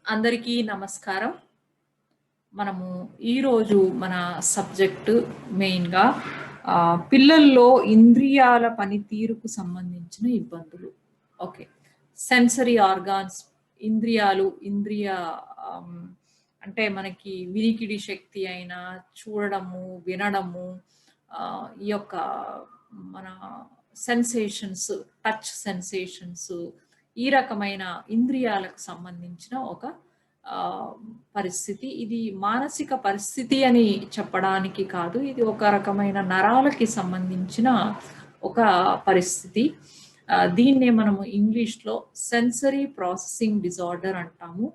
అందరికీ నమస్కారం. మనము ఈరోజు మన సబ్జెక్ట్ మెయిన్‌గా పిల్లల్లో ఇంద్రియాల పనితీరుకు సంబంధించిన ఇబ్బందులు. ఓకే. సెన్సరీ ఆర్గాన్స్ ఇంద్రియాలు, ఆహ్, అంటే మనకి వినికిడి శక్తి అయినా, చూడడము, వినడము, ఈ యొక్క మన సెన్సేషన్స్, టచ్ సెన్సేషన్స్, ఈ రకమైన ఇంద్రియాలకు సంబంధించిన ఒక ఆహ్, పరిస్థితి. ఇది మానసిక పరిస్థితి అని చెప్పడానికి కాదు. ఇది ఒక రకమైన నరాలకి సంబంధించిన ఒక పరిస్థితి. దీన్నే మనము ఇంగ్లీష్‌లో సెన్సరీ ప్రాసెసింగ్ డిజార్డర్ అంటాము.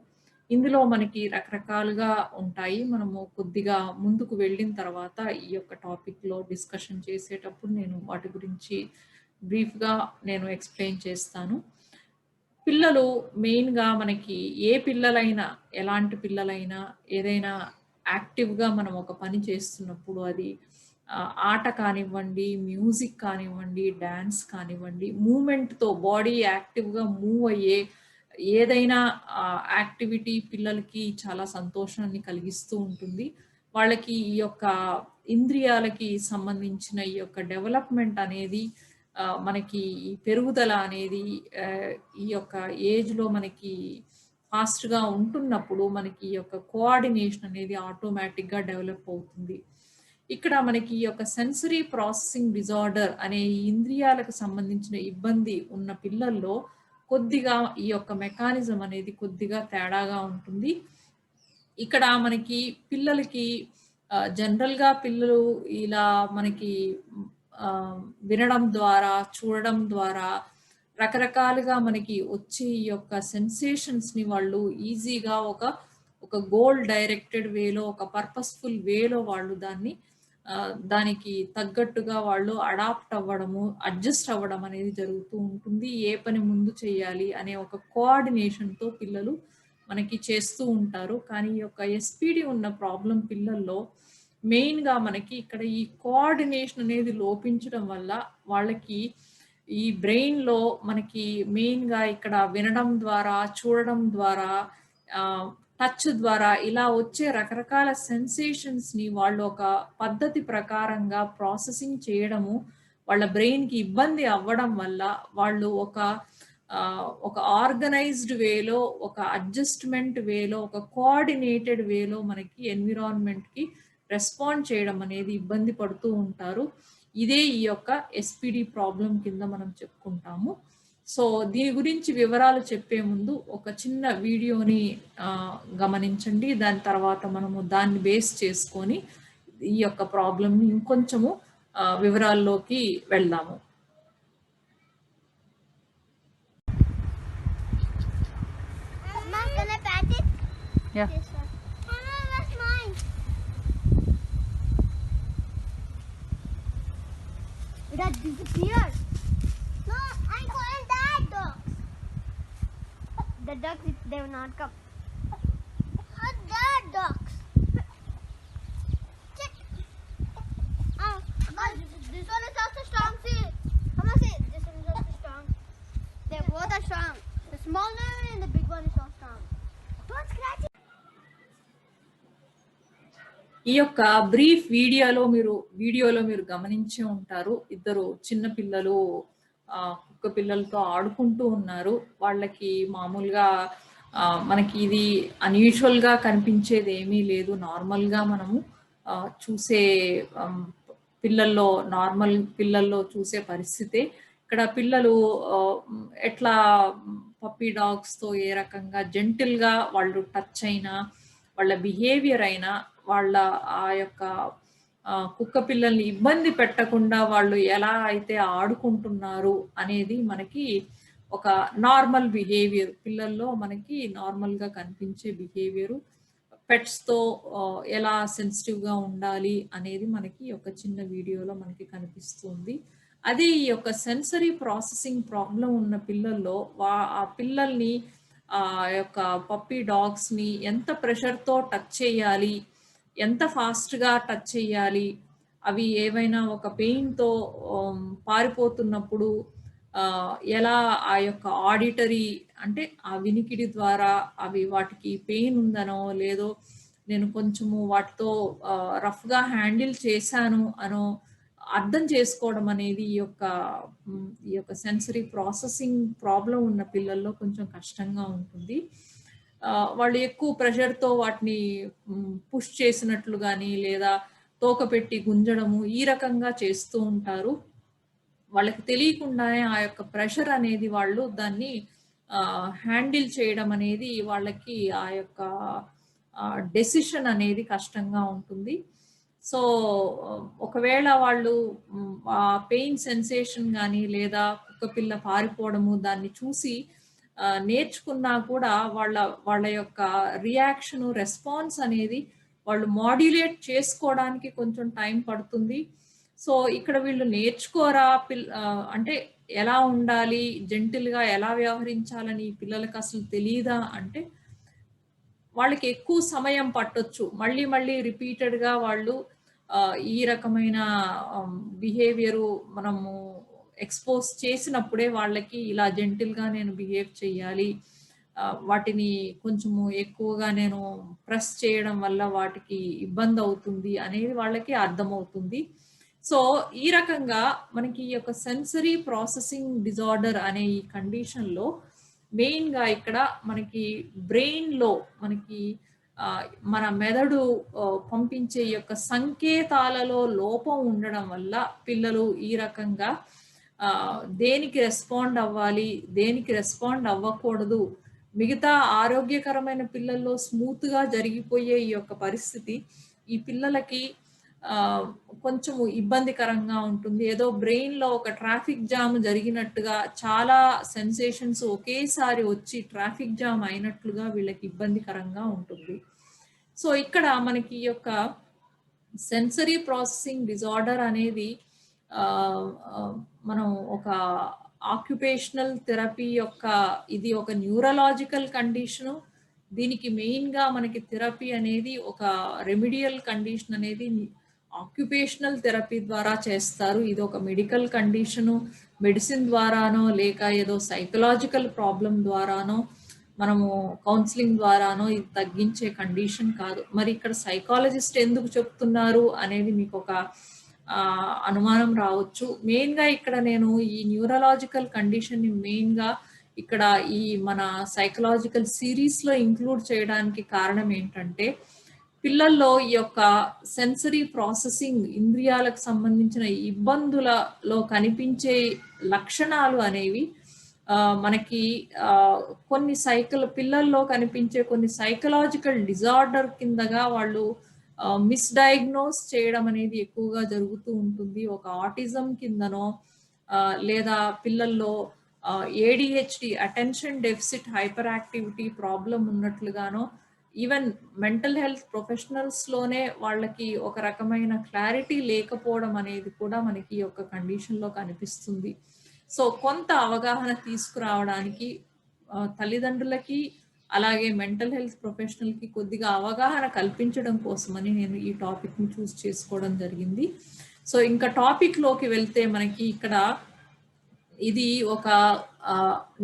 ఇందులో మనకి రకరకాలుగా ఉంటాయి. మనము కొద్దిగా ముందుకు వెళ్ళిన తర్వాత ఈ యొక్క టాపిక్‌లో డిస్కషన్ చేసేటప్పుడు నేను వాటి గురించి బ్రీఫ్‌గా నేను ఎక్స్‌ప్లెయిన్ చేస్తాను. పిల్లలు మెయిన్‌గా మనకి ఏ పిల్లలైనా, ఎలాంటి పిల్లలైనా ఏదైనా యాక్టివ్‌గా మనం ఒక పని చేస్తున్నప్పుడు అది ఆట కానివ్వండి, మ్యూజిక్ కానివ్వండి, డాన్స్ కానివ్వండి, మూవ్‌మెంట్‌తో బాడీ యాక్టివ్‌గా మూవ్ అయ్యే ఏదైనా యాక్టివిటీ పిల్లలకి చాలా సంతోషాన్ని కలిగిస్తూ ఉంటుంది. వాళ్ళకి ఈ యొక్క ఇంద్రియాలకి సంబంధించిన ఈ యొక్క డెవలప్‌మెంట్ అనేది మనకి ఈ పెరుగుదల అనేది ఆహ్, ఈ యొక్క ఏజ్‌లో మనకి ఫాస్ట్‌గా ఉంటున్నప్పుడు మనకి ఈ యొక్క కోఆర్డినేషన్ అనేది ఆటోమేటిక్‌గా డెవలప్ అవుతుంది. ఇక్కడ మనకి ఈ యొక్క సెన్సరీ ప్రాసెసింగ్ డిజార్డర్ అనే ఈ ఇంద్రియాలకు సంబంధించిన ఇబ్బంది ఉన్న పిల్లల్లో కొద్దిగా ఈ యొక్క మెకానిజం అనేది కొద్దిగా తేడాగా ఉంటుంది. ఇక్కడ మనకి పిల్లలకి జనరల్‌గా పిల్లలు ఇలా మనకి ఆహ్, వినడం ద్వారా, చూడడం ద్వారా రకరకాలుగా మనకి వచ్చే ఈ యొక్క సెన్సేషన్స్‌ని వాళ్ళు ఈజీగా ఒక గోల్ డైరెక్టెడ్ వేలో, ఒక పర్పస్‌ఫుల్ వేలో వాళ్ళు దానికి తగ్గట్టుగా వాళ్ళు అడాప్ట్ అవ్వడము, అడ్జస్ట్ అవ్వడం అనేది జరుగుతూ ఉంటుంది. ఏ పని ముందు చేయాలి అనే ఒక కోఆర్డినేషన్‌తో పిల్లలు మనకి చేస్తూ ఉంటారు. కానీ ఈ యొక్క ఎస్పీడీ ఉన్న ప్రాబ్లమ్ పిల్లల్లో మెయిన్‌గా మనకి ఇక్కడ ఈ కోఆర్డినేషన్ అనేది లోపించడం వల్ల వాళ్ళకి ఈ బ్రెయిన్‌లో మనకి మెయిన్‌గా ఇక్కడ వినడం ద్వారా, చూడడం ద్వారా, ఆహ్, టచ్ ద్వారా ఇలా వచ్చే రకరకాల సెన్సేషన్స్‌ని వాళ్ళు ఒక పద్ధతి ప్రకారంగా ప్రాసెసింగ్ చేయడము, వాళ్ళ బ్రెయిన్‌కి ఇబ్బంది అవ్వడం వల్ల వాళ్ళు ఒక ఆర్గనైజ్డ్ వేలో, ఒక అడ్జస్ట్‌మెంట్ వేలో, ఒక కోఆర్డినేటెడ్ వేలో మనకి ఎన్విరాన్మెంట్‌కి రెస్పాండ్ చేయడం అనేది ఇబ్బంది పడుతూ ఉంటారు. ఇదే ఈ యొక్క ఎస్పీడీ ప్రాబ్లమ్ కింద మనం చెప్పుకుంటాము. సో, దీని గురించి వివరాలు చెప్పే ముందు ఒక చిన్న వీడియోని గమనించండి. దాని తర్వాత మనము దాన్ని బేస్ చేసుకొని ఈ యొక్క ప్రాబ్లమ్‌ని ఇంకొంచెము వివరాల్లోకి వెళ్దాము. Mom, can I pat it? Yeah. This one. Oh no, that's mine. It has disappeared. No, I called that dogs. The ducks, they will not come. The dogs. Check. Oh, this one is also strong. See, I'm gonna say this one is also strong. They both are strong. The small one and the big one is so strong. Don't scratch it. ఈ యొక్క brief వీడియోలో మీరు గమనించే ఉంటారు. ఇద్దరు చిన్న పిల్లలు కుక్క పిల్లలతో ఆడుకుంటూ ఉన్నారు. వాళ్ళకి మామూలుగా మనకి ఇది అన్‌యూజువల్‌గా కనిపించేదేమీ లేదు. నార్మల్‌గా మనము చూసే ఆహ్, నార్మల్ పిల్లల్లో చూసే పరిస్థితే. ఇక్కడ పిల్లలు ఎట్లా పప్పీ డాగ్స్‌తో ఏ రకంగా జెంటిల్‌గా వాళ్ళు టచ్ అయినా, వాళ్ళ బిహేవియర్ అయినా, వాళ్ళ ఆ యొక్క కుక్క పిల్లల్ని ఇబ్బంది పెట్టకుండా వాళ్ళు ఎలా అయితే ఆడుకుంటున్నారు అనేది మనకి ఒక నార్మల్ బిహేవియర్. పిల్లల్లో మనకి నార్మల్‌గా కనిపించే బిహేవియరు. పెట్స్‌తో ఎలా సెన్సిటివ్‌గా ఉండాలి అనేది మనకి ఒక చిన్న వీడియోలో మనకి కనిపిస్తుంది. అదే ఈ యొక్క సెన్సరీ ప్రాసెసింగ్ ప్రాబ్లమ్ ఉన్న పిల్లల్లో ఆ పిల్లల్ని యొక్క పప్పీ డాగ్స్‌ని ఎంత ప్రెషర్‌తో టచ్ చేయాలి, ఎంత ఫాస్ట్‌గా టచ్ చేయాలి, అవి ఏవైనా ఒక పెయిన్‌తో పారిపోతున్నప్పుడు ఎలా ఆ యొక్క ఆడిటరీ అంటే ఆ వినికిడి ద్వారా అవి వాటికి పెయిన్ ఉందనో లేదో నేను కొంచెము వాటితో రఫ్గా హ్యాండిల్ చేశాను అనో అర్థం చేసుకోవడం అనేది ఈ యొక్క సెన్సరీ ప్రాసెసింగ్ ప్రాబ్లం ఉన్న పిల్లల్లో కొంచెం కష్టంగా ఉంటుంది. వాళ్ళు ఎక్కువ ప్రెషర్‌తో వాటిని పుష్ చేసినట్లు గాని, లేదా తోక పెట్టి గుంజడము ఈ రకంగా చేస్తూ ఉంటారు. వాళ్ళకి తెలియకుండానే ఆ యొక్క ప్రెషర్ అనేది వాళ్ళు దాన్ని హ్యాండిల్ చేయడం అనేది వాళ్ళకి ఆ యొక్క డెసిషన్ అనేది కష్టంగా ఉంటుంది. సో, ఒకవేళ వాళ్ళు ఆ పెయిన్ సెన్సేషన్ గాని, లేదా కుక్కపిల్ల పారిపోవడము దాన్ని చూసి నేర్చుకున్నా కూడా వాళ్ళ యొక్క రియాక్షను, రెస్పాన్స్ అనేది వాళ్ళు మాడ్యులేట్ చేసుకోవడానికి కొంచెం టైం పడుతుంది. సో, ఇక్కడ వీళ్ళు నేర్చుకోరా అంటే ఎలా ఉండాలి, జెంటిల్‌గా ఎలా వ్యవహరించాలని ఈ పిల్లలకి అసలు తెలీదా అంటే, వాళ్ళకి ఎక్కువ సమయం పట్టొచ్చు. మళ్ళీ మళ్ళీ రిపీటెడ్‌గా వాళ్ళు ఈ రకమైన బిహేవియరు మనము ఎక్స్‌పోజ్ చేసినప్పుడే వాళ్ళకి ఇలా జెంటిల్‌గా నేను బిహేవ్ చేయాలి. వాటిని కొంచెము ఎక్కువగా నేను ప్రెస్ చేయడం వల్ల వాటికి ఇబ్బందవుతుంది అనేది వాళ్ళకి అర్థమవుతుంది. సో, ఈ రకంగా మనకి ఈ యొక్క సెన్సరీ ప్రాసెసింగ్ డిజార్డర్ అనే ఈ కండిషన్‌లో మెయిన్‌గా ఇక్కడ మనకి బ్రెయిన్‌లో మనకి మన మెదడు పంపించే ఈ యొక్క సంకేతాలలో లోపం ఉండడం వల్ల పిల్లలు ఈ రకంగా దేనికి రెస్పాండ్ అవ్వాలి, దేనికి రెస్పాండ్ అవ్వకూడదు, మిగతా ఆరోగ్యకరమైన పిల్లల్లో స్మూత్‌గా జరిగిపోయే ఈ యొక్క పరిస్థితి ఈ పిల్లలకి కొంచెము ఇబ్బందికరంగా ఉంటుంది. ఏదో బ్రెయిన్‌లో ఒక ట్రాఫిక్ జామ్ జరిగినట్టుగా చాలా సెన్సేషన్స్ ఒకేసారి వచ్చి ట్రాఫిక్ జామ్ అయినట్లుగా వీళ్ళకి ఇబ్బందికరంగా ఉంటుంది. సో, ఇక్కడ మనకి ఈ యొక్క సెన్సరీ ప్రాసెసింగ్ డిజార్డర్ అనేది మనం ఒక ఆక్యుపేషనల్ థెరపీ యొక్క ఇది ఒక న్యూరలాజికల్ కండిషను. దీనికి మెయిన్‌గా మనకి థెరపీ అనేది ఒక రెమిడియల్ కండిషన్ అనేది ఆక్యుపేషనల్ థెరపీ ద్వారా చేస్తారు. ఇది ఒక మెడికల్ కండిషను. మెడిసిన్ ద్వారానో లేక ఏదో సైకలాజికల్ ప్రాబ్లమ్ ద్వారానో మనము కౌన్సిలింగ్ ద్వారానో ఇది తగ్గించే కండిషన్ కాదు. మరి ఇక్కడ సైకాలజిస్ట్ ఎందుకు చెప్తున్నారు అనేది మీకు ఒక అనుమానం రావచ్చు. మెయిన్‌గా ఇక్కడ నేను ఈ న్యూరలాజికల్ కండిషన్‌ని మెయిన్‌గా ఇక్కడ ఈ మన సైకలాజికల్ సీరీస్‌లో ఇంక్లూడ్ చేయడానికి కారణం ఏంటంటే, పిల్లల్లో ఈ యొక్క సెన్సరీ ప్రాసెసింగ్ ఇంద్రియాలకు సంబంధించిన ఇబ్బందులలో కనిపించే లక్షణాలు అనేవి మనకి కొన్ని పిల్లల్లో కనిపించే కొన్ని సైకలాజికల్ డిజార్డర్ కిందగా వాళ్ళు మిస్‌డయాగ్నోస్ చేయడం అనేది ఎక్కువగా జరుగుతూ ఉంటుంది. ఒక ఆటిజం కిందనో లేదా పిల్లల్లో ADHD attention deficit hyperactivity problem ఉన్నట్లుగానో ఈవెన్ మెంటల్ హెల్త్ ప్రొఫెషనల్స్‌లోనే వాళ్ళకి ఒక రకమైన క్లారిటీ లేకపోవడం అనేది కూడా మనకి ఈ యొక్క కండిషన్‌లో కనిపిస్తుంది. సో, కొంత అవగాహన తీసుకురావడానికి తల్లిదండ్రులకి అలాగే మెంటల్ హెల్త్ ప్రొఫెషనల్‌కి కొద్దిగా అవగాహన కల్పించడం కోసమని నేను ఈ టాపిక్‌ని చూస్ చేసుకోవడం జరిగింది. సో, ఇంకా టాపిక్‌లోకి వెళ్తే మనకి ఇక్కడ ఇది ఒక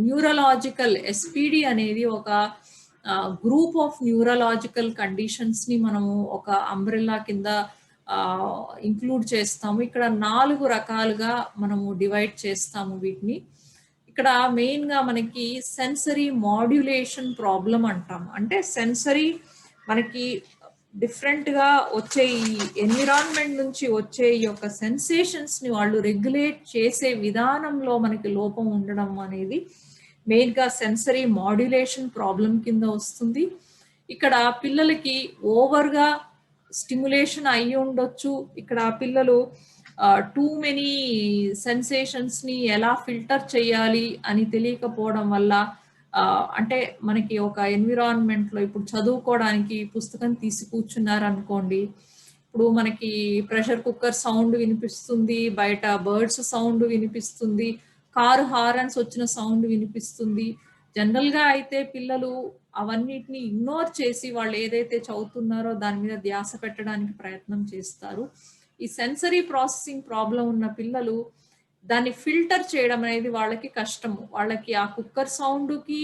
న్యూరలాజికల్ ఎస్పీడీ అనేది ఒక గ్రూప్ ఆఫ్ న్యూరలాజికల్ కండిషన్స్‌ని మనము ఒక అంబ్రెల్లా కింద ఇంక్లూడ్ చేస్తాము. ఇక్కడ 4 రకాలుగా మనము డివైడ్ చేస్తాము వీటిని. ఇక్కడ మెయిన్‌గా మనకి సెన్సరీ మాడ్యులేషన్ ప్రాబ్లమ్ అంటాము. అంటే సెన్సరీ మనకి డిఫరెంట్‌గా వచ్చే ఈ ఎన్విరాన్మెంట్ నుంచి వచ్చే ఈ యొక్క సెన్సేషన్స్‌ని వాళ్ళు రెగ్యులేట్ చేసే విధానంలో మనకి లోపం ఉండడం అనేది మెయిన్‌గా సెన్సరీ మాడ్యులేషన్ ప్రాబ్లమ్ కింద వస్తుంది. ఇక్కడ పిల్లలకి ఓవర్‌గా స్టిమ్యులేషన్ అయ్యి ఉండొచ్చు. ఇక్కడ పిల్లలు టూ మెనీ సెన్సేషన్స్‌ని ఎలా ఫిల్టర్ చేయాలి అని తెలియకపోవడం వల్ల అంటే మనకి ఒక ఎన్విరాన్మెంట్‌లో ఇప్పుడు చదువుకోవడానికి పుస్తకం తీసి కూర్చున్నారనుకోండి. ఇప్పుడు మనకి ప్రెషర్ కుక్కర్ సౌండ్ వినిపిస్తుంది. బయట బర్డ్స్ సౌండ్ వినిపిస్తుంది. కారు హారన్స్ వచ్చిన సౌండ్ వినిపిస్తుంది. జనరల్‌గా అయితే పిల్లలు అవన్నిటిని ఇగ్నోర్ చేసి వాళ్ళు ఏదైతే చదువుతున్నారో దాని మీద ధ్యాస పెట్టడానికి ప్రయత్నం చేస్తారు. ఈ సెన్సరీ ప్రాసెసింగ్ ప్రాబ్లమ్ ఉన్న పిల్లలు దాన్ని ఫిల్టర్ చేయడం అనేది వాళ్ళకి కష్టము. వాళ్ళకి ఆ కుక్కర్ సౌండ్‌కి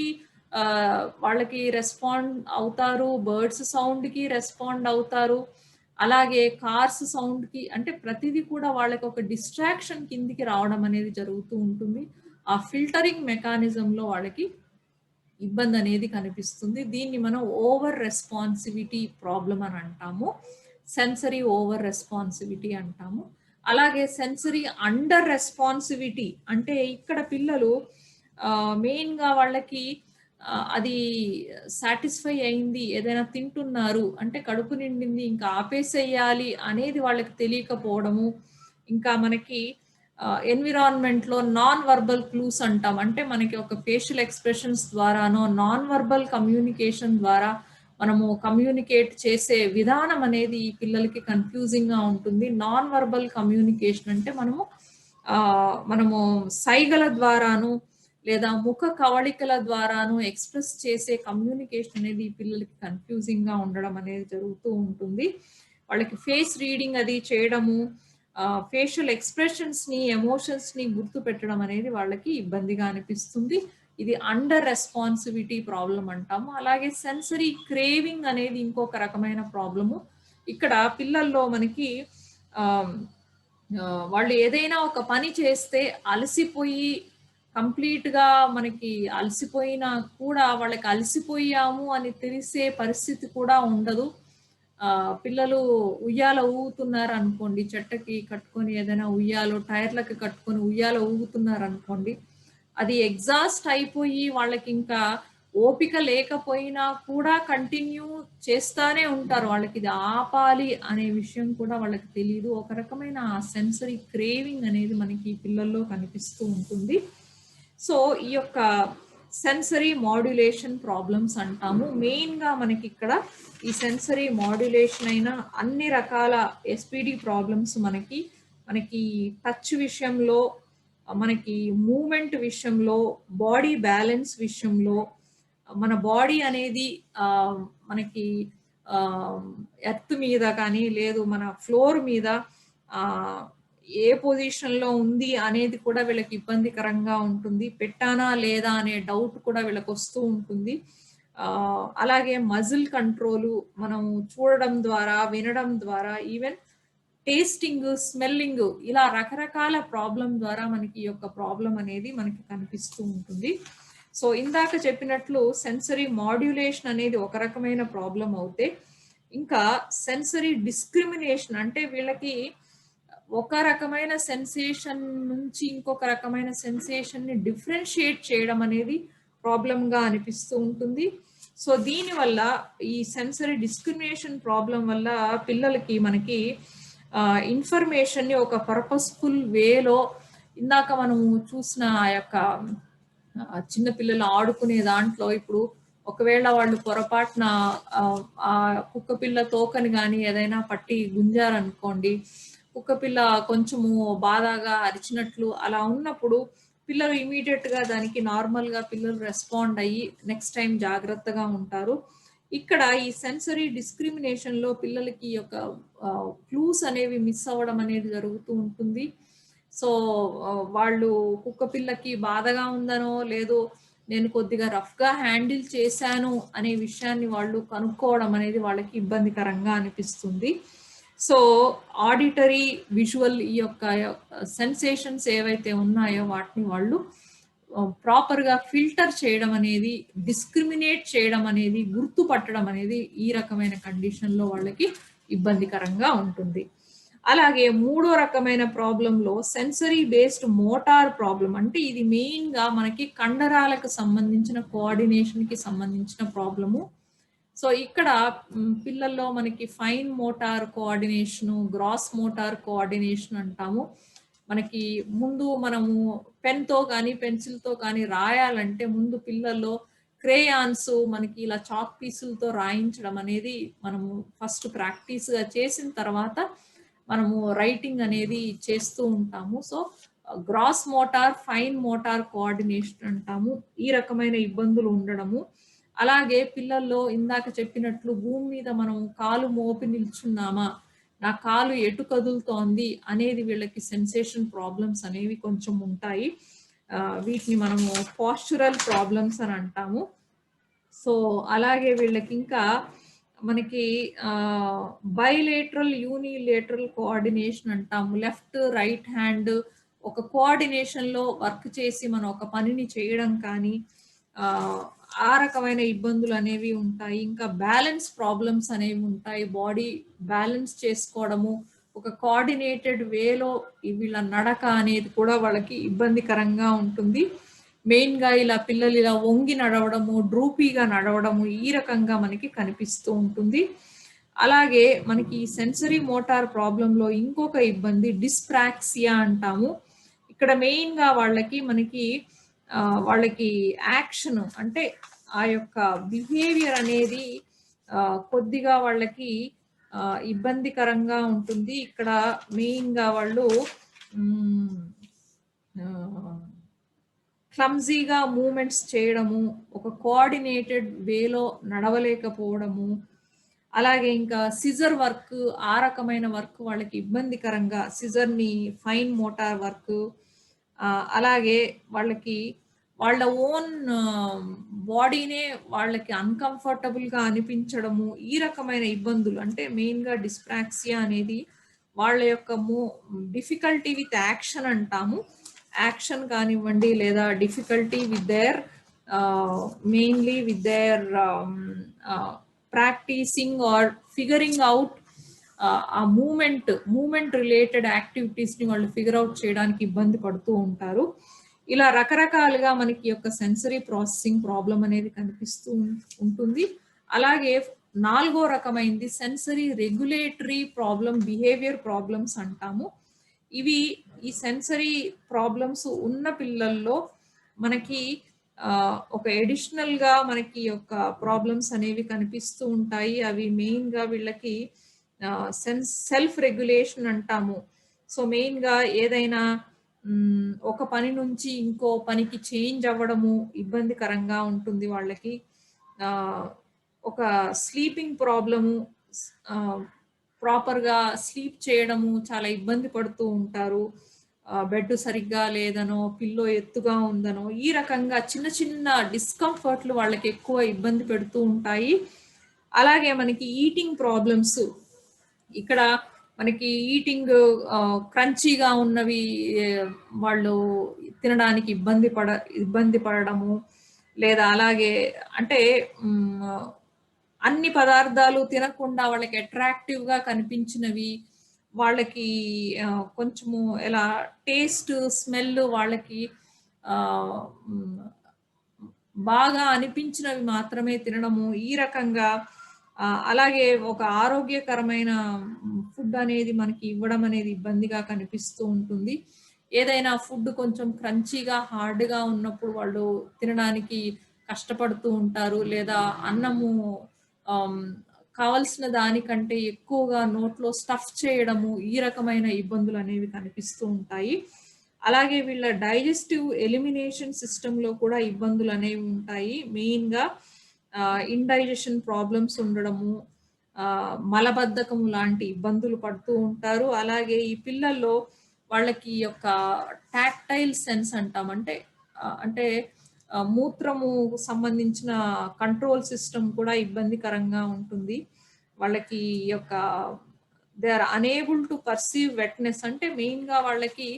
వాళ్ళకి రెస్పాండ్ అవుతారు. బర్డ్స్ సౌండ్‌కి రెస్పాండ్ అవుతారు. అలాగే కార్స్ సౌండ్‌కి అంటే ప్రతిదీ కూడా వాళ్ళకి ఒక డిస్ట్రాక్షన్ కిందికి రావడం అనేది జరుగుతూ ఉంటుంది. ఆ ఫిల్టరింగ్ మెకానిజంలో వాళ్ళకి ఇబ్బందనేది కనిపిస్తుంది. దీన్ని మనం ఓవర్ రెస్పాన్సివిటీ ప్రాబ్లమ్ అని అంటాము. సెన్సరీ ఓవర్ రెస్పాన్సివిటీ అంటాము. అలాగే సెన్సరీ అండర్ రెస్పాన్సివిటీ అంటే ఇక్కడ పిల్లలు మెయిన్‌గా వాళ్ళకి అది సాటిస్ఫై అయింది. ఏదైనా తింటున్నారు అంటే కడుపు నిండింది ఇంకా ఆపేసేయాలి అనేది వాళ్ళకి తెలియకపోవడము. ఇంకా మనకి ఎన్విరాన్మెంట్‌లో నాన్ వర్బల్ క్లూస్ అంటాం. అంటే మనకి ఒక ఫేషియల్ ఎక్స్‌ప్రెషన్స్ ద్వారానో, నాన్ వర్బల్ కమ్యూనికేషన్ ద్వారా మనము కమ్యూనికేట్ చేసే విధానం అనేది ఈ పిల్లలకి కన్‌ఫ్యూజింగ్‌గా ఉంటుంది. నాన్ వర్బల్ కమ్యూనికేషన్ అంటే మనము సైగల ద్వారాను, లేదా ముఖ కవళికల ద్వారాను ఎక్స్‌ప్రెస్ చేసే కమ్యూనికేషన్ అనేది ఈ పిల్లలకి కన్‌ఫ్యూజింగ్‌గా ఉండడం అనేది జరుగుతూ ఉంటుంది. వాళ్ళకి ఫేస్ రీడింగ్ అది చేయడము, ఫేషియల్ ఎక్స్‌ప్రెషన్స్‌ని, ఎమోషన్స్‌ని గుర్తుపెట్టడం అనేది వాళ్ళకి ఇబ్బందిగా అనిపిస్తుంది. ఇది అండర్ రెస్పాన్సివిటీ ప్రాబ్లమ్ అంటాము. అలాగే సెన్సరీ క్రేవింగ్ అనేది ఇంకొక రకమైన ప్రాబ్లము. ఇక్కడ పిల్లల్లో మనకి ఆహ్, వాళ్ళు ఏదైనా ఒక పని చేస్తే అలసిపోయి కంప్లీట్‌గా మనకి అలసిపోయినా కూడా వాళ్ళకి అలసిపోయాము అని తెలిసే పరిస్థితి కూడా ఉండదు. పిల్లలు ఉయ్యాల ఊగుతున్నారనుకోండి, చెట్టకి కట్టుకొని ఏదైనా ఉయ్యాలో టైర్‌లకి కట్టుకొని ఉయ్యాల ఊగుతున్నారనుకోండి, అది ఎగ్జాస్ట్ అయిపోయి వాళ్ళకింకా ఓపిక లేకపోయినా కూడా కంటిన్యూ చేస్తానే ఉంటారు. వాళ్ళకిది ఆపాలి అనే విషయం కూడా వాళ్ళకి తెలీదు. ఒక రకమైన ఆ సెన్సరీ క్రేవింగ్ అనేది మనకి ఈ పిల్లల్లో కనిపిస్తూ ఉంటుంది. సో, ఈ యొక్క సెన్సరీ మాడ్యులేషన్ ప్రాబ్లమ్స్ అంటాము. మెయిన్‌గా మనకిక్కడ ఈ సెన్సరీ మాడ్యులేషన్ అయిన అన్ని రకాల ఎస్పీడీ ప్రాబ్లమ్స్ మనకి టచ్ విషయంలో, మనకి మూవ్‌మెంట్ విషయంలో, బాడీ బ్యాలెన్స్ విషయంలో, మన బాడీ అనేది మనకి ఆహ్, ఎర్త్ మీద కానీ, లేదు మన ఫ్లోర్ మీద ఆహ్, ఏ పొజిషన్‌లో ఉంది అనేది కూడా వీళ్ళకి ఇబ్బందికరంగా ఉంటుంది. పెట్టానా లేదా అనే డౌట్ కూడా వీళ్ళకొస్తూ ఉంటుంది. అలాగే మజిల్ కంట్రోలు మనం చూడడం ద్వారా, వినడం ద్వారా, ఈవెన్ టేస్టింగ్, స్మెల్లింగ్ ఇలా రకరకాల ప్రాబ్లమ్ ద్వారా మనకి ఈ యొక్క ప్రాబ్లమ్ అనేది మనకి కనిపిస్తూ ఉంటుంది. సో, ఇందాక చెప్పినట్లు సెన్సరీ మాడ్యులేషన్ అనేది ఒక రకమైన ప్రాబ్లమ్ అవుతే, ఇంకా సెన్సరీ డిస్క్రిమినేషన్ అంటే వీళ్ళకి ఒక రకమైన సెన్సేషన్ నుంచి ఇంకొక రకమైన సెన్సేషన్‌ని డిఫరెన్షియేట్ చేయడం అనేది ప్రాబ్లమ్‌గా అనిపిస్తూ ఉంటుంది. సో, దీనివల్ల ఈ సెన్సరీ డిస్క్రిమినేషన్ ప్రాబ్లమ్ వల్ల పిల్లలకి మనకి ఇన్ఫర్మేషన్‌ని ఒక పర్పస్‌ఫుల్ వేలో ఇందాక మనము చూసిన ఆ యొక్క చిన్న పిల్లలు ఆడుకునే దాంట్లో ఇప్పుడు ఒకవేళ వాళ్ళు పొరపాటున ఆ కుక్కపిల్ల తోకని గాని ఏదైనా పట్టి గుంజారనుకోండి, కుక్కపిల్ల కొంచెము బాధగా అరిచినట్లు అలా ఉన్నప్పుడు పిల్లలు ఇమ్మీడియేట్‌గా దానికి నార్మల్‌గా పిల్లలు రెస్పాండ్ అయ్యి నెక్స్ట్ టైమ్ జాగ్రత్తగా ఉంటారు. ఇక్కడ ఈ సెన్సరీ డిస్క్రిమినేషన్‌లో పిల్లలకి ఈ యొక్క క్లూస్ అనేవి మిస్ అవ్వడం అనేది జరుగుతూ ఉంటుంది. సో, వాళ్ళు కుక్కపిల్లకి బాధగా ఉందనో, లేదో నేను కొద్దిగా రఫ్‌గా హ్యాండిల్ చేశాను అనే విషయాన్ని వాళ్ళు కనుక్కోవడం అనేది వాళ్ళకి ఇబ్బందికరంగా అనిపిస్తుంది. సో, ఆడిటరీ, విజువల్ ఈ యొక్క సెన్సేషన్స్ ఏవైతే ఉన్నాయో వాటిని వాళ్ళు ప్రాపర్‌గా ఫిల్టర్ చేయడం అనేది, డిస్క్రిమినేట్ చేయడం అనేది, గుర్తుపట్టడం అనేది ఈ రకమైన కండిషన్‌లో వాళ్ళకి ఇబ్బందికరంగా ఉంటుంది. అలాగే మూడో రకమైన ప్రాబ్లమ్‌లో సెన్సరీ బేస్డ్ మోటార్ ప్రాబ్లమ్. అంటే ఇది మెయిన్‌గా మనకి కండరాలకు సంబంధించిన కోఆర్డినేషన్‌కి సంబంధించిన ప్రాబ్లము. సో, ఇక్కడ పిల్లల్లో మనకి fine motor coordination, gross motor coordination అంటాము. మనకి ముందు మనము పెన్‌తో గానీ, పెన్సిల్‌తో కానీ రాయాలంటే ముందు పిల్లల్లో క్రేయాన్స్ మనకి ఇలా చాక్ పీసులతో రాయించడం అనేది మనము ఫస్ట్ ప్రాక్టీస్‌గా చేసిన తర్వాత మనము రైటింగ్ అనేది చేస్తూ ఉంటాము. So, gross motor, fine motor coordination అంటాము. ఈ రకమైన ఇబ్బందులు ఉండడము. అలాగే పిల్లల్లో ఇందాక చెప్పినట్లు భూమి మీద మనం కాలు మోపి నిల్చున్నామా, నా కాలు ఎటు కదులుతోంది అనేది వీళ్ళకి సెన్సేషన్ ప్రాబ్లమ్స్ అనేవి కొంచెం ఉంటాయి. వీటిని మనము పోస్చురల్ ప్రాబ్లమ్స్ అని అంటాము. సో అలాగే వీళ్ళకి ఇంకా మనకి బైలేటరల్ యూనిలేటరల్ కోఆర్డినేషన్ అంటాము. లెఫ్ట్ రైట్ హ్యాండ్ ఒక కోఆర్డినేషన్లో వర్క్ చేసి మనం ఒక పనిని చేయడం కానీ ఆ రకమైన ఇబ్బందులు అనేవి ఉంటాయి. ఇంకా బ్యాలెన్స్ ప్రాబ్లమ్స్ అనేవి ఉంటాయి. బాడీ బ్యాలెన్స్ చేసుకోవడము ఒక కోఆర్డినేటెడ్ వేలో వీళ్ళ నడక అనేది కూడా వాళ్ళకి ఇబ్బందికరంగా ఉంటుంది. మెయిన్‌గా ఇలా పిల్లలు ఇలా వంగి నడవడము, డ్రూపీగా నడవడము ఈ రకంగా మనకి కనిపిస్తూ ఉంటుంది. అలాగే మనకి సెన్సరీ మోటార్ ప్రాబ్లమ్‌లో ఇంకొక ఇబ్బంది డిస్ప్రాక్సియా అంటాము. ఇక్కడ మెయిన్‌గా మనకి వాళ్ళకి యాక్షన్ అంటే ఆ యొక్క బిహేవియర్ అనేది కొద్దిగా వాళ్ళకి ఇబ్బందికరంగా ఉంటుంది. ఇక్కడ మెయిన్‌గా వాళ్ళు క్లమ్జీగా మూవ్‌మెంట్స్ చేయడము, ఒక కోఆర్డినేటెడ్ వేలో నడవలేకపోవడము, అలాగే ఇంకా సిజర్ వర్క్ ఆ రకమైన వర్క్ వాళ్ళకి ఇబ్బందికరంగా సిజర్‌ని ఫైన్ మోటార్ వర్క్ అలాగే వాళ్ళకి వాళ్ళ ఓన్ బాడీనే వాళ్ళకి అన్‌కంఫర్టబుల్‌గా అనిపించడము, ఈ రకమైన ఇబ్బందులు అంటే మెయిన్‌గా డిస్ప్రాక్సియా అనేది వాళ్ళ యొక్క డిఫికల్టీ విత్ యాక్షన్ అంటాము. యాక్షన్ కానివ్వండి లేదా difficulty with their mainly with their practising or figuring out ఆ మూమెంట్ రిలేటెడ్ యాక్టివిటీస్ని వాళ్ళు ఫిగర్ అవుట్ చేయడానికి ఇబ్బంది పడుతూ ఉంటారు. ఇలా రకరకాలుగా మనకి యొక్క సెన్సరీ ప్రాసెసింగ్ ప్రాబ్లం అనేది కనిపిస్తూ ఉంటుంది. అలాగే 4వ రకమైనది sensory regulatory problem, behaviour problems అంటాము. ఇవి ఈ సెన్సరీ ప్రాబ్లమ్స్ ఉన్న పిల్లల్లో మనకి ఒక ఎడిషనల్‌గా మనకి యొక్క ప్రాబ్లమ్స్ అనేవి కనిపిస్తూ ఉంటాయి. అవి మెయిన్‌గా వీళ్ళకి సెల్ఫ్ రెగ్యులేషన్ అంటాము. సో మెయిన్‌గా ఏదైనా ఒక పని నుంచి ఇంకో పనికి చేంజ్ అవ్వడము ఇబ్బందికరంగా ఉంటుంది వాళ్ళకి. ఒక స్లీపింగ్ ప్రాబ్లము ప్రాపర్‌గా స్లీప్ చేయడము చాలా ఇబ్బంది పడుతూ ఉంటారు. బెడ్ సరిగ్గా లేదనో, పిల్లో ఎత్తుగా ఉందనో, ఈ రకంగా చిన్న చిన్న డిస్కంఫర్ట్‌లు వాళ్ళకి ఎక్కువ ఇబ్బంది పెడుతూ ఉంటాయి. అలాగే మనకి ఈటింగ్ ప్రాబ్లమ్స్ ఇక్కడ మనకి ఈటింగ్ క్రంచీగా ఉన్నవి వాళ్ళు తినడానికి ఇబ్బంది పడడము, లేదా అలాగే అంటే అన్ని పదార్థాలు తినకుండా వాళ్ళకి అట్రాక్టివ్‌గా కనిపించినవి వాళ్ళకి కొంచెము ఎలా టేస్ట్, స్మెల్ వాళ్ళకి బాగా అనిపించినవి మాత్రమే తినడము, ఈ రకంగా అలాగే ఒక ఆరోగ్యకరమైన ఫుడ్ అనేది మనకి ఇవ్వడం అనేది ఇబ్బందిగా కనిపిస్తూ ఉంటుంది. ఏదైనా ఫుడ్ కొంచెం క్రంచీగా, హార్డ్‌గా ఉన్నప్పుడు వాళ్ళు తినడానికి కష్టపడుతూ ఉంటారు. లేదా అన్నము కావాల్సిన దానికంటే ఎక్కువగా నోట్లో స్టఫ్ చేయడము, ఈ రకమైన ఇబ్బందులు అనేవి కనిపిస్తూ ఉంటాయి. అలాగే వీళ్ళ డైజెస్టివ్ ఎలిమినేషన్ సిస్టమ్‌లో కూడా ఇబ్బందులు అనేవి ఉంటాయి. మెయిన్‌గా ఇండైజెషన్ ప్రాబ్లమ్స్ ఉండడము, మలబద్ధకం లాంటి ఇబ్బందులు పడుతూ ఉంటారు. అలాగే ఈ పిల్లల్లో వాళ్ళకి యొక్క టాక్టైల్ సెన్స్ అంటాం. అంటే మూత్రము సంబంధించిన కంట్రోల్ సిస్టమ్ కూడా ఇబ్బందికరంగా ఉంటుంది. వాళ్ళకి యొక్క they are unable to perceive wetness అంటే మెయిన్‌గా వాళ్ళకి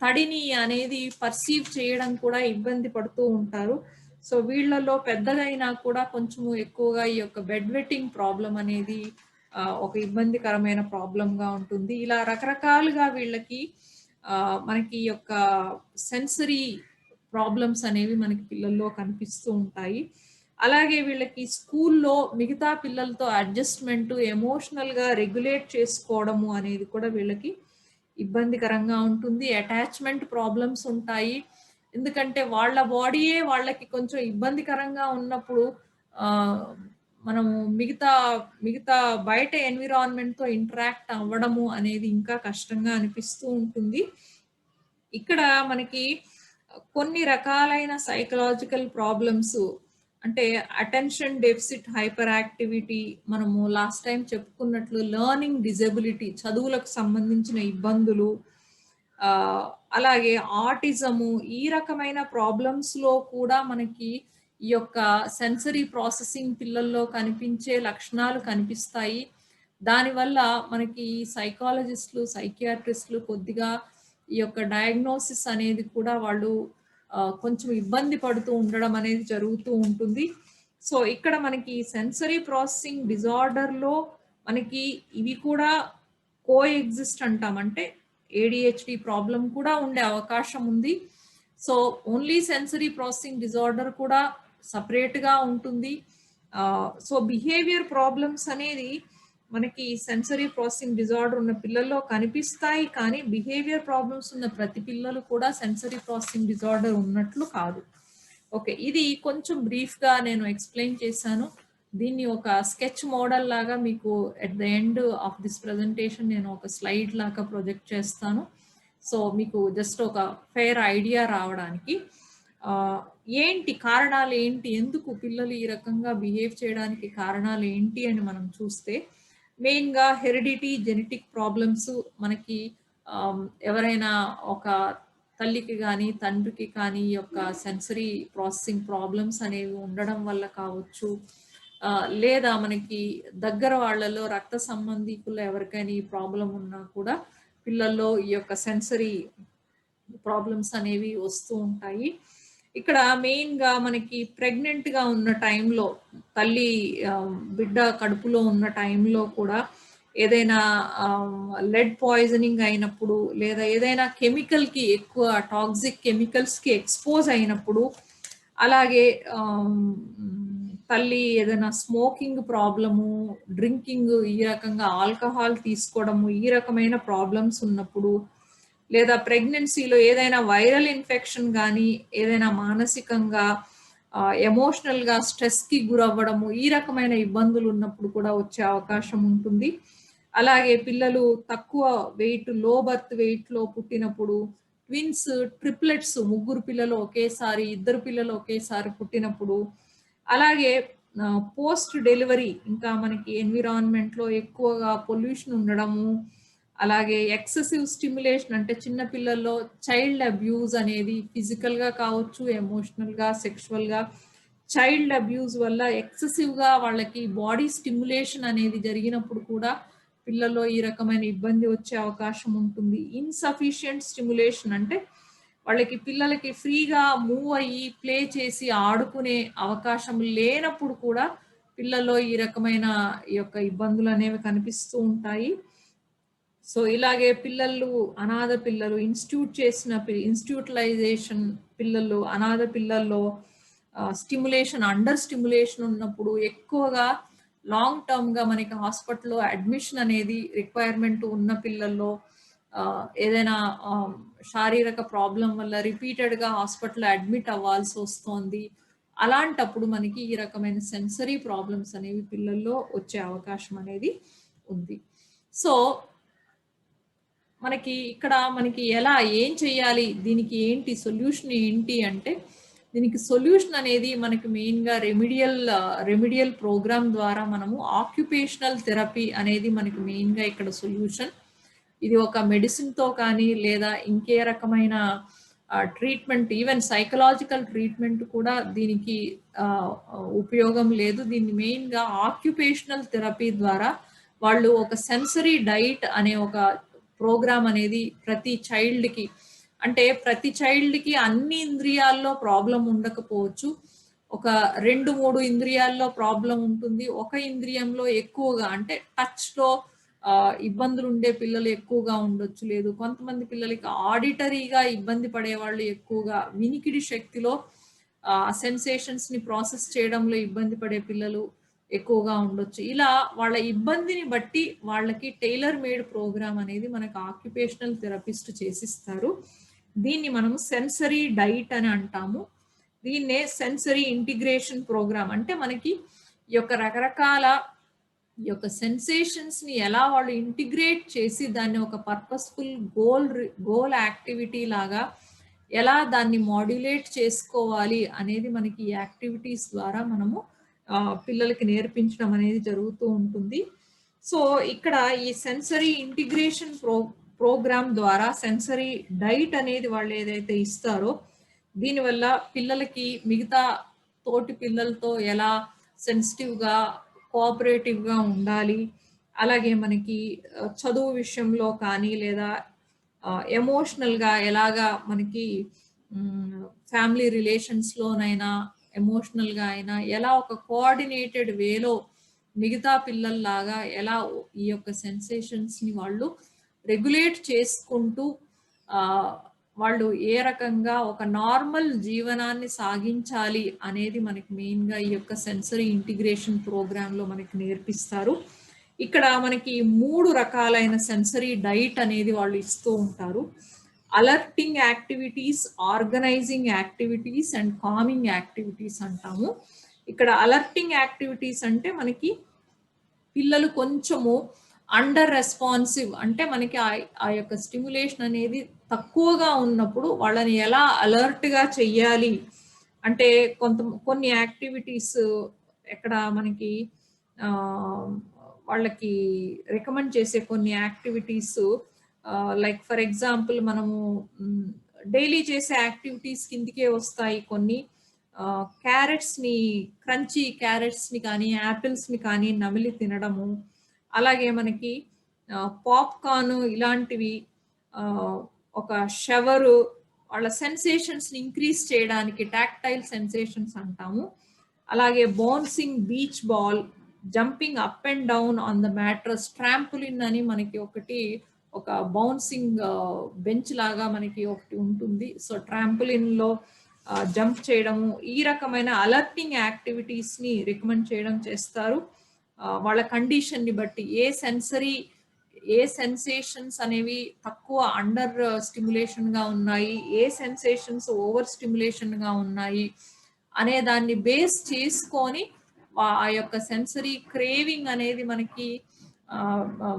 తడిని అనేది పర్సీవ్ చేయడం కూడా ఇబ్బంది పడుతూ ఉంటారు. సో వీళ్ళలో పెద్దగైనా కూడా కొంచెము ఎక్కువగా ఈ యొక్క బెడ్ వెట్టింగ్ ప్రాబ్లమ్ అనేది ఒక ఇబ్బందికరమైన ప్రాబ్లమ్‌గా ఉంటుంది. ఇలా రకరకాలుగా వీళ్ళకి మనకి యొక్క సెన్సరీ ప్రాబ్లమ్స్ అనేవి మనకి పిల్లల్లో కనిపిస్తూ ఉంటాయి. అలాగే వీళ్ళకి స్కూల్లో మిగతా పిల్లలతో అడ్జస్ట్‌మెంట్, ఎమోషనల్‌గా రెగ్యులేట్ చేసుకోవడము అనేది కూడా వీళ్ళకి ఇబ్బందికరంగా ఉంటుంది. అటాచ్‌మెంట్ ప్రాబ్లమ్స్ ఉంటాయి. ఎందుకంటే వాళ్ళ బాడీయే వాళ్ళకి కొంచెం ఇబ్బందికరంగా ఉన్నప్పుడు మనము మిగతా బయట ఎన్విరాన్మెంట్‌తో ఇంటరాక్ట్ అవ్వడము అనేది ఇంకా కష్టంగా అనిపిస్తూ ఉంటుంది. ఇక్కడ మనకి కొన్ని రకాలైన సైకలాజికల్ ప్రాబ్లమ్స్ అంటే అటెన్షన్ డెఫిసిట్ హైపర్ యాక్టివిటీ, మనము లాస్ట్ టైం చెప్పుకున్నట్లు లెర్నింగ్ డిజబిలిటీ, చదువులకు సంబంధించిన ఇబ్బందులు, ఆ, అలాగే ఆటిజము, ఈ రకమైన ప్రాబ్లమ్స్ లో కూడా మనకి ఈ యొక్క సెన్సరీ ప్రాసెసింగ్ పిల్లల్లో కనిపించే లక్షణాలు కనిపిస్తాయి. దానివల్ల మనకి సైకాలజిస్టులు, సైకియాట్రిస్టులు కొద్దిగా ఈ యొక్క డయాగ్నోసిస్ అనేది కూడా వాళ్ళు కొంచెం ఇబ్బంది పడుతూ ఉండడం అనేది జరుగుతూ ఉంటుంది. సో ఇక్కడ మనకి సెన్సరీ ప్రాసెసింగ్ డిజార్డర్లో మనకి ఇవి కూడా కో ఎగ్జిస్ట్ అంటాం, అంటే ఏడిహెచ్డి ప్రాబ్లం కూడా ఉండే అవకాశం ఉంది. So only sensory processing disorder కూడా సపరేట్గా ఉంటుంది. సో బిహేవియర్ ప్రాబ్లమ్స్ అనేది మనకి సెన్సరీ ప్రాసెసింగ్ డిజార్డర్ ఉన్న పిల్లల్లో కనిపిస్తాయి, కానీ బిహేవియర్ ప్రాబ్లమ్స్ ఉన్న ప్రతి పిల్లలు కూడా సెన్సరీ ప్రాసెసింగ్ డిజార్డర్ ఉన్నట్లు కాదు. ఓకే, ఇది కొంచెం బ్రీఫ్గా నేను ఎక్స్ప్లెయిన్ చేశాను. దీన్ని ఒక స్కెచ్ మోడల్ లాగా మీకు at the end of this presentation నేను ఒక స్లైడ్ లాగా ప్రొజెక్ట్ చేస్తాను. సో మీకు జస్ట్ ఒక ఫెయిర్ ఐడియా రావడానికి ఏంటి కారణాలు ఏంటి, ఎందుకు పిల్లలు ఈ రకంగా బిహేవ్ చేయడానికి కారణాలు ఏంటి అని మనం చూస్తే, మెయిన్గా హెరిడిటీ, జెనెటిక్ ప్రాబ్లమ్స్ మనకి ఎవరైనా ఒక తల్లికి కానీ తండ్రికి కానీ ఈ యొక్క సెన్సరీ ప్రాసెసింగ్ ప్రాబ్లమ్స్ అనేవి ఉండడం వల్ల కావచ్చు, లేదా మనకి దగ్గర వాళ్ళలో రక్త సంబంధికులు ఎవరికైనా ఈ ప్రాబ్లం ఉన్నా కూడా పిల్లల్లో ఈ యొక్క సెన్సరీ ప్రాబ్లమ్స్ అనేవి వస్తూ ఉంటాయి. ఇక్కడ మెయిన్గా మనకి ప్రెగ్నెంట్గా ఉన్న టైంలో, తల్లి బిడ్డ కడుపులో ఉన్న టైంలో కూడా ఏదైనా లెడ్ పాయిజనింగ్ అయినప్పుడు, లేదా ఏదైనా కెమికల్కి, ఎక్కువ టాక్సిక్ కెమికల్స్కి ఎక్స్పోజ్ అయినప్పుడు, అలాగే తల్లి ఏదైనా స్మోకింగ్ ప్రాబ్లము, డ్రింకింగ్, ఈ రకంగా ఆల్కహాల్ తీసుకోవడము, ఈ రకమైన ప్రాబ్లమ్స్ ఉన్నప్పుడు, లేదా ప్రెగ్నెన్సీలో ఏదైనా వైరల్ ఇన్ఫెక్షన్ కానీ, ఏదైనా మానసికంగా ఎమోషనల్గా స్ట్రెస్కి గురవ్వడము, ఈ రకమైన ఇబ్బందులు ఉన్నప్పుడు కూడా వచ్చే అవకాశం ఉంటుంది. అలాగే పిల్లలు తక్కువ వెయిట్, లో బర్త్ వెయిట్లో పుట్టినప్పుడు, ట్విన్స్, ట్రిప్లెట్స్, ముగ్గురు పిల్లలు ఒకేసారి, ఇద్దరు పిల్లలు ఒకేసారి పుట్టినప్పుడు, అలాగే పోస్ట్ డెలివరీ ఇంకా మనకి ఎన్విరాన్మెంట్లో ఎక్కువగా పొల్యూషన్ ఉండడము, అలాగే ఎక్సెసివ్ స్టిమ్యులేషన్, అంటే చిన్న పిల్లల్లో చైల్డ్ అబ్యూజ్ అనేది ఫిజికల్గా కావచ్చు, ఎమోషనల్గా, సెక్షువల్గా చైల్డ్ అబ్యూజ్ వల్ల ఎక్సెసివ్గా వాళ్ళకి బాడీ స్టిమ్యులేషన్ అనేది జరిగినప్పుడు కూడా పిల్లల్లో ఈ రకమైన ఇబ్బంది వచ్చే అవకాశం ఉంటుంది. ఇన్సఫిషియంట్ స్టిమ్యులేషన్ అంటే వాళ్ళకి పిల్లలకి ఫ్రీగా మూవ్ అయ్యి ప్లే చేసి ఆడుకునే అవకాశం లేనప్పుడు కూడా పిల్లల్లో ఈ రకమైన ఈ యొక్క ఇబ్బందులు అనేవి కనిపిస్తూ ఉంటాయి. సో ఇలాగే పిల్లలు, అనాథ పిల్లలు, ఇన్స్టిట్యూటలైజేషన్ పిల్లలు, అనాథ పిల్లల్లో స్టిమ్యులేషన్, అండర్ స్టిమ్యులేషన్ ఉన్నప్పుడు ఎక్కువగా లాంగ్ టర్మ్గా మనకి హాస్పిటల్లో అడ్మిషన్ అనేది రిక్వైర్మెంట్ ఉన్న పిల్లల్లో, ఏదైనా శారీరక ప్రాబ్లం వల్ల రిపీటెడ్గా హాస్పిటల్లో అడ్మిట్ అవ్వాల్సి వస్తుంది. అలాంటప్పుడు మనకి ఈ రకమైన సెన్సరీ ప్రాబ్లమ్స్ అనేవి పిల్లల్లో వచ్చే అవకాశం అనేది ఉంది. సో మనకి ఇక్కడ ఏం చేయాలి, దీనికి ఏంటి సొల్యూషన్ ఏంటి అంటే, దీనికి సొల్యూషన్ అనేది మనకి మెయిన్గా రెమిడియల్ ప్రోగ్రామ్ ద్వారా మనము ఆక్యుపేషనల్ థెరపీ అనేది మనకి మెయిన్గా ఇక్కడ సొల్యూషన్. ఇది ఒక మెడిసిన్తో కానీ, లేదా ఇంకే రకమైన ట్రీట్మెంట్, ఈవెన్ సైకలాజికల్ ట్రీట్మెంట్ కూడా దీనికి ఉపయోగం లేదు. దీన్ని మెయిన్గా ఆక్యుపేషనల్ థెరపీ ద్వారా వాళ్ళు ఒక సెన్సరీ డైట్ అనే ఒక ప్రోగ్రామ్ అనేది ప్రతి చైల్డ్కి, అంటే ప్రతి చైల్డ్కి అన్ని ఇంద్రియాల్లో ప్రాబ్లం ఉండకపోవచ్చు, ఒక 2-3 ఇంద్రియాల్లో ప్రాబ్లం ఉంటుంది. ఒక ఇంద్రియంలో ఎక్కువగా, అంటే టచ్లో ఇబ్బందులు ఉండే పిల్లలు ఎక్కువగా ఉండొచ్చు, లేదు కొంతమంది పిల్లలకి ఆడిటరీగా ఇబ్బంది పడేవాళ్ళు ఎక్కువగా, వినికిడి శక్తిలో సెన్సేషన్స్ని ప్రాసెస్ చేయడంలో ఇబ్బంది పడే పిల్లలు ఎక్కువగా ఉండొచ్చు. ఇలా వాళ్ళ ఇబ్బందిని బట్టి వాళ్ళకి టైలర్ మేడ్ ప్రోగ్రామ్ అనేది మనకు ఆక్యుపేషనల్ థెరపిస్ట్ చేసిస్తారు. దీన్ని మనము సెన్సరీ డైట్ అని అంటాము. దీన్నే సెన్సరీ ఇంటిగ్రేషన్ ప్రోగ్రామ్ అంటే, మనకి ఈ యొక్క రకరకాల ఈ యొక్క సెన్సేషన్స్ని ఎలా వాళ్ళు ఇంటిగ్రేట్ చేసి దాన్ని ఒక పర్పస్ఫుల్ గోల్ యాక్టివిటీ లాగా ఎలా దాన్ని మాడ్యులేట్ చేసుకోవాలి అనేది మనకి ఈ యాక్టివిటీస్ ద్వారా మనము పిల్లలకి నేర్పించడం అనేది జరుగుతూ ఉంటుంది. సో ఇక్కడ ఈ సెన్సరీ ఇంటిగ్రేషన్ ప్రోగ్రామ్ ద్వారా సెన్సరీ డైట్ అనేది వాళ్ళు ఏదైతే ఇస్తారో దీనివల్ల పిల్లలకి మిగతా తోటి పిల్లలతో ఎలా సెన్సిటివ్గా కోఆపరేటివ్గా ఉండాలి, అలాగే మనకి చదువు విషయంలో కానీ లేదా ఎమోషనల్గా ఎలాగా మనకి ఫ్యామిలీ రిలేషన్స్లోనైనా ఎమోషనల్గా అయినా ఎలా ఒక కోఆర్డినేటెడ్ వేలో మిగతా పిల్లల్లాగా ఎలా ఈ యొక్క సెన్సేషన్స్ని వాళ్ళు రెగ్యులేట్ చేసుకుంటూ వాళ్ళు ఏ రకంగా ఒక నార్మల్ జీవనాన్ని సాగించాలి అనేది మనకి మెయిన్గా ఈ యొక్క సెన్సరీ ఇంటిగ్రేషన్ ప్రోగ్రాంలో మనకి నేర్పిస్తారు. ఇక్కడ మనకి 3 రకాలైన సెన్సరీ డైట్ అనేది వాళ్ళు ఇస్తూ ఉంటారు. Alerting activities, organizing activities and calming activities అంటాము. ఇక్కడ అలర్టింగ్ యాక్టివిటీస్ అంటే మనకి పిల్లలు కొంచెము అండర్ రెస్పాన్సివ్, అంటే మనకి ఆ యొక్క స్టిమ్యులేషన్ అనేది తక్కువగా ఉన్నప్పుడు వాళ్ళని ఎలా అలర్ట్గా చెయ్యాలి అంటే కొన్ని యాక్టివిటీస్ ఎక్కడ మనకి వాళ్ళకి రికమెండ్ చేసే కొన్ని యాక్టివిటీస్ లైక్ ఫర్ ఎగ్జాంపుల్ మనము డైలీ చేసే యాక్టివిటీస్ కిందికే వస్తాయి కొన్ని. క్యారెట్స్ని, క్రంచీ క్యారెట్స్ని కానీ యాపిల్స్ని కానీ నమిలి తినడము, అలాగే మనకి పాప్కార్న్ ఇలాంటివి, ఒక షవరు, వాళ్ళ సెన్సేషన్స్ని ఇంక్రీజ్ చేయడానికి టాక్టైల్ సెన్సేషన్స్ అంటాము. అలాగే bouncing beach ball, jumping up and down on the mattress, trampoline అని మనకి ఒక బౌన్సింగ్ బెంచ్ లాగా మనకి ఒకటి ఉంటుంది. సో ట్రాంపులిన్లో జంప్ చేయడము, ఈ రకమైన అలర్టింగ్ యాక్టివిటీస్ని రికమెండ్ చేయడం చేస్తారు. వాళ్ళ కండిషన్ని బట్టి ఏ సెన్సేషన్స్ అనేవి తక్కువ అండర్ స్టిమ్యులేషన్గా ఉన్నాయి, ఏ సెన్సేషన్స్ ఓవర్ స్టిమ్యులేషన్గా ఉన్నాయి అనే దాన్ని బేస్ చేసుకొని ఆ యొక్క సెన్సరీ క్రేవింగ్ అనేది మనకి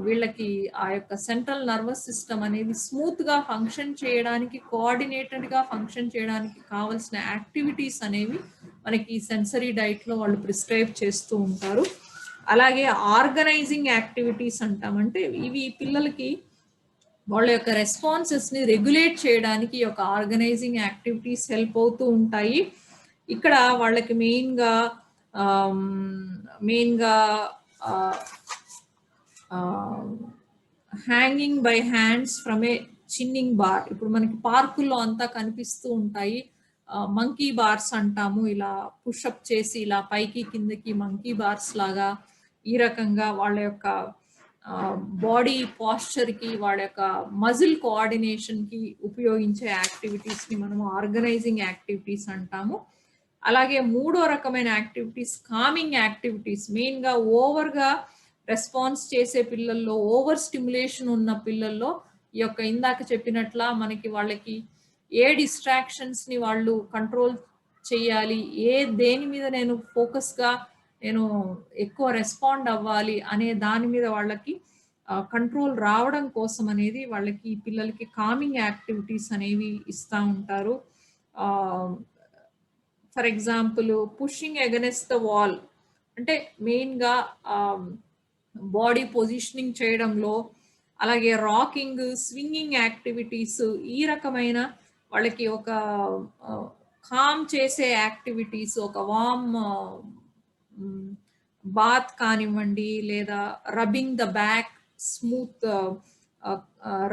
వీళ్ళకి ఆ యొక్క సెంట్రల్ నర్వస్ సిస్టమ్ అనేది స్మూత్గా ఫంక్షన్ చేయడానికి, కోఆర్డినేటెడ్గా ఫంక్షన్ చేయడానికి కావాల్సిన యాక్టివిటీస్ అనేవి మనకి సెన్సరీ డైట్లో వాళ్ళు ప్రిస్క్రైబ్ చేస్తూ ఉంటారు. అలాగే ఆర్గనైజింగ్ యాక్టివిటీస్ అంటామంటే ఇవి పిల్లలకి వాళ్ళ యొక్క రెస్పాన్సెస్ని రెగ్యులేట్ చేయడానికి ఒక ఆర్గనైజింగ్ యాక్టివిటీస్ హెల్ప్ అవుతూ ఉంటాయి. ఇక్కడ వాళ్ళకి మెయిన్గా hanging by hands from a chinning bar, ఇప్పుడు మనకి పార్కుల్లో అంతా కనిపిస్తూ ఉంటాయి మంకీ బార్స్ అంటాము. ఇలా పుషప్ చేసి ఇలా పైకి కిందకి మంకీ బార్స్ లాగా ఈ రకంగా వాళ్ళ యొక్క బాడీ పాస్చర్కి, వాళ్ళ యొక్క మజిల్ కోఆర్డినేషన్కి ఉపయోగించే యాక్టివిటీస్ని మనము ఆర్గనైజింగ్ యాక్టివిటీస్ అంటాము. అలాగే 3వ రకమైన యాక్టివిటీస్ కామింగ్ యాక్టివిటీస్. మెయిన్గా ఓవర్గా రెస్పాన్స్ చేసే పిల్లల్లో, ఓవర్ స్టిమ్యులేషన్ ఉన్న పిల్లల్లో ఈ యొక్క ఇందాక చెప్పినట్ల మనకి వాళ్ళకి ఏ డిస్ట్రాక్షన్స్ని వాళ్ళు కంట్రోల్ చేయాలి, దేని మీద నేను ఫోకస్గా నేను ఎక్కువ రెస్పాండ్ అవ్వాలి అనే దాని మీద వాళ్ళకి కంట్రోల్ రావడం కోసం అనేది వాళ్ళకి పిల్లలకి కామింగ్ యాక్టివిటీస్ అనేవి ఇస్తూ ఉంటారు. For example pushing against the wall అంటే మెయిన్గా బాడీ పొజిషనింగ్ చేయడంలో, అలాగే రాకింగ్, స్వింగింగ్ యాక్టివిటీస్, ఈ రకమైన వాళ్ళకి ఒక కామ్ చేసే యాక్టివిటీస్, ఒక వామ్ బాత్ కానివ్వండి, లేదా rubbing the back, smooth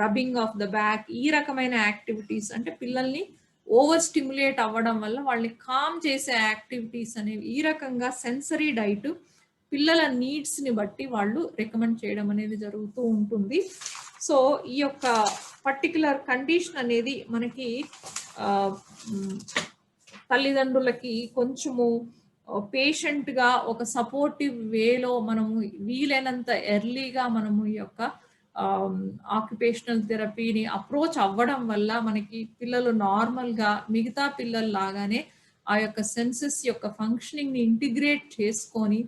rubbing of the back, ఈ రకమైన యాక్టివిటీస్ అంటే పిల్లల్ని ఓవర్ స్టిమ్యులేట్ అవ్వడం వల్ల వాళ్ళని కామ్ చేసే యాక్టివిటీస్ అనేవి ఈ రకంగా సెన్సరీ డైట్ పిల్లల నీడ్స్ని బట్టి వాళ్ళు రికమెండ్ చేయడం అనేది జరుగుతూ ఉంటుంది. సో ఈ యొక్క పర్టికులర్ కండిషన్ అనేది మనకి తల్లిదండ్రులకి కొంచెము పేషెంట్గా ఒక సపోర్టివ్ వేలో మనము వీలైనంత ఎర్లీగా మనము ఈ యొక్క ఆక్యుపేషనల్ థెరపీని అప్రోచ్ అవ్వడం వల్ల మనకి పిల్లలు నార్మల్గా మిగతా పిల్లల్లాగానే ఆ యొక్క సెన్సెస్ యొక్క ఫంక్షనింగ్ని ఇంటిగ్రేట్ చేసుకొని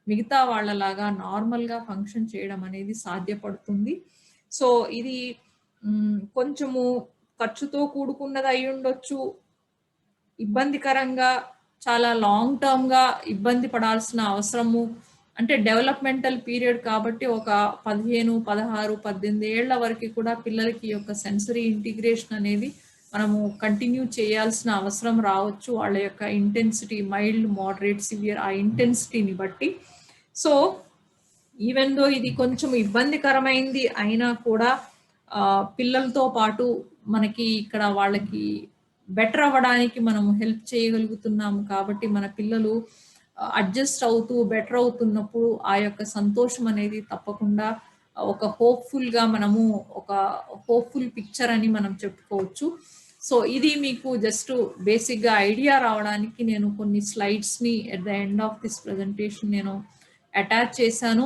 మిగతా వాళ్ళలాగా నార్మల్గా ఫంక్షన్ చేయడం అనేది సాధ్యపడుతుంది. సో ఇది కొంచెము ఖర్చుతో కూడుకున్నది అయి ఉండొచ్చు, ఇబ్బందికరంగా చాలా లాంగ్ టర్మ్‌గా ఇబ్బంది పడాల్సిన అవసరము అంటే డెవలప్‌మెంటల్ పీరియడ్ కాబట్టి ఒక 15, 16, 18 ఏళ్ల వరకి కూడా పిల్లలకి ఈ యొక్క సెన్సరీ ఇంటిగ్రేషన్ అనేది మనము కంటిన్యూ చేయాల్సిన అవసరం రావచ్చు. వాళ్ళ యొక్క ఇంటెన్సిటీ మైల్డ్, మోడరేట్, సివియర్ ఆ ఇంటెన్సిటీని బట్టి. సో, ఈవెన్ దో ఇది కొంచెం ఇబ్బందికరమైంది అయినా కూడా పిల్లలతో పాటు మనకి ఇక్కడ వాళ్ళకి బెటర్ అవ్వడానికి మనం హెల్ప్ చేయగలుగుతున్నాము కాబట్టి మన పిల్లలు అడ్జస్ట్ అవుతూ బెటర్ అవుతున్నప్పుడు ఆ యొక్క సంతోషం అనేది తప్పకుండా ఒక హోప్‌ఫుల్‌గా మనము ఒక హోప్‌ఫుల్ పిక్చర్ అని మనం చెప్పుకోవచ్చు. సో, ఇది మీకు జస్ట్ బేసిక్‌గా ఐడియా రావడానికి నేను కొన్ని స్లైడ్స్‌ని at the end of this presentation నేను అటాచ్ చేశాను.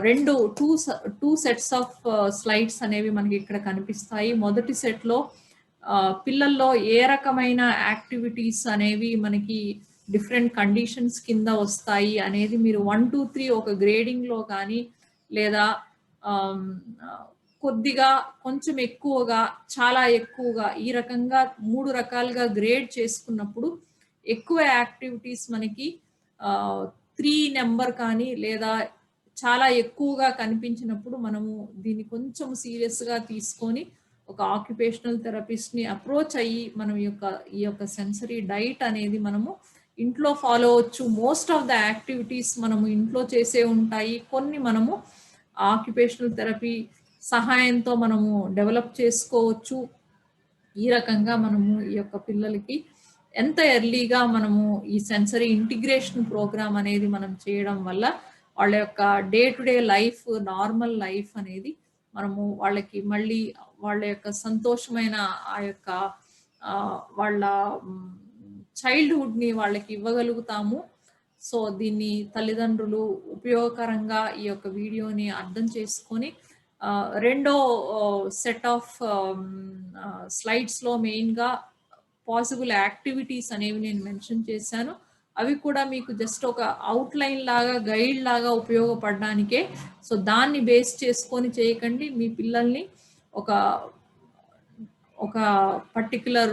2 సెట్స్ ఆఫ్ స్లైడ్స్ అనేవి మనకి ఇక్కడ కనిపిస్తాయి. మొదటి సెట్‌లో పిల్లల్లో ఏ రకమైన యాక్టివిటీస్ అనేవి మనకి డిఫరెంట్ కండిషన్స్ కింద వస్తాయి అనేది మీరు 1, 2, 3 ఒక గ్రేడింగ్‌లో కానీ లేదా ఆహ్, కొద్దిగా, కొంచెం ఎక్కువగా, చాలా ఎక్కువగా ఈ రకంగా 3 రకాలుగా గ్రేడ్ చేసుకున్నప్పుడు ఎక్కువ యాక్టివిటీస్ మనకి 3 నంబర్ కానీ లేదా చాలా ఎక్కువగా కనిపించినప్పుడు మనము దీన్ని కొంచెం సీరియస్‌గా తీసుకొని ఒక ఆక్యుపేషనల్ థెరపిస్ట్‌ని అప్రోచ్ అయ్యి మనం ఈ యొక్క సెన్సరీ డైట్ అనేది మనము ఇంట్లో ఫాలో అవ్వచ్చు. మోస్ట్ ఆఫ్ ద యాక్టివిటీస్ మనము ఇంట్లో చేసే ఉంటాయి. కొన్ని మనము ఆక్యుపేషనల్ థెరపీ సహాయంతో మనము డెవలప్ చేసుకోవచ్చు. ఈ రకంగా మనము ఈ యొక్క పిల్లలకి ఎంత ఎర్లీగా మనము ఈ సెన్సరీ ఇంటిగ్రేషన్ ప్రోగ్రామ్ అనేది మనం చేయడం వల్ల వాళ్ళ యొక్క day to day life, normal life అనేది మనము వాళ్ళకి మళ్ళీ వాళ్ళ యొక్క సంతోషమైన ఆ యొక్క వాళ్ళ చైల్డ్‌హుడ్‌ని వాళ్ళకి ఇవ్వగలుగుతాము. సో, దీన్ని తల్లిదండ్రులు ఉపయోగకరంగా ఈ యొక్క వీడియోని అర్థం చేసుకొని రెండో సెట్ ఆఫ్ స్లైడ్స్‌లో మెయిన్‌గా పాసిబుల్ యాక్టివిటీస్ అనేవి నేను మెన్షన్ చేశాను. అవి కూడా మీకు జస్ట్ ఒక అవుట్‌లైన్ లాగా, గైడ్ లాగా ఉపయోగపడడానికే. సో, దాన్ని బేస్ చేసుకొని చేయకండి. మీ పిల్లల్ని ఒక ఒక పర్టిక్యులర్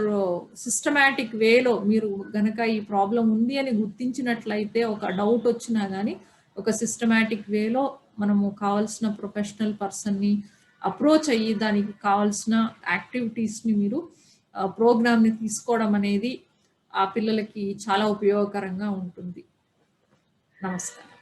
సిస్టమాటిక్ వేలో మీరు గనక ఈ ప్రాబ్లమ్ ఉంది అని గుర్తించినట్లయితే ఒక డౌట్ వచ్చినా గానీ ఒక సిస్టమాటిక్ వేలో మనము కావాల్సిన ప్రొఫెషనల్ పర్సన్‌ని అప్రోచ్ అయ్యి దానికి కావాల్సిన యాక్టివిటీస్‌ని మీరు ప్రోగ్రామ్‌ని తీసుకోవడం అనేది ఆ పిల్లలకి చాలా ఉపయోగకరంగా ఉంటుంది. నమస్కారం.